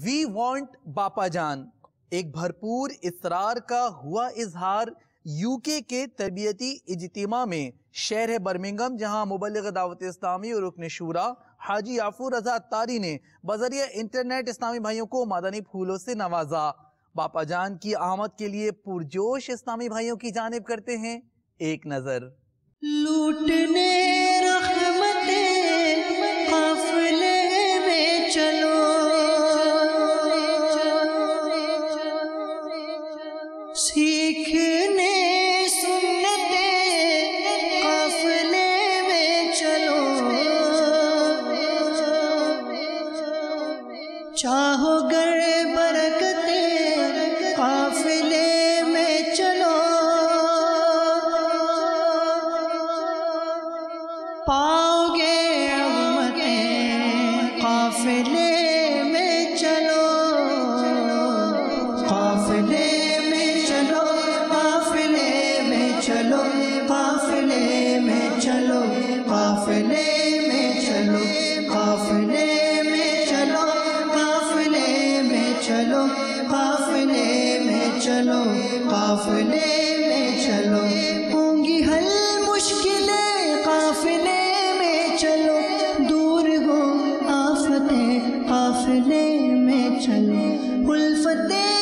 We want باپا جان، ایک بھرپور اصرار کا ہوا اظہار یو کے تربیتی اجتماع میں شہر برمنگھم، جہاں مبلغ دعوت اسلامی اور رکن شورا حاجی یافور رضا اتاری نے بذریعہ انٹرنیٹ اسلامی بھائیوں کو مدنی پھولوں سے نوازا۔ باپا جان کی آمد کے لیے پرجوش اسلامی بھائیوں کی جانب کرتے ہیں ایک نظر۔ لوٹنے رحمتیں قافلے میں چلو، سیکھنے سنتیں قافلے میں چلو، چاہو گر برکتیں قافلے میں چلو، پاؤ گے عظمتیں قافلے میں چلو، قافلے میں چلو، قافلے میں چلو، قافلے میں چلو، قافلے میں چلو، قافلے میں چلو، قافلے میں چلو، قافلے میں چلو، قافلے میں چلو، ہوں گی حل مشکلیں قافلے میں چلو، دور ہو آفتیں قافلے میں چلو، الفتیں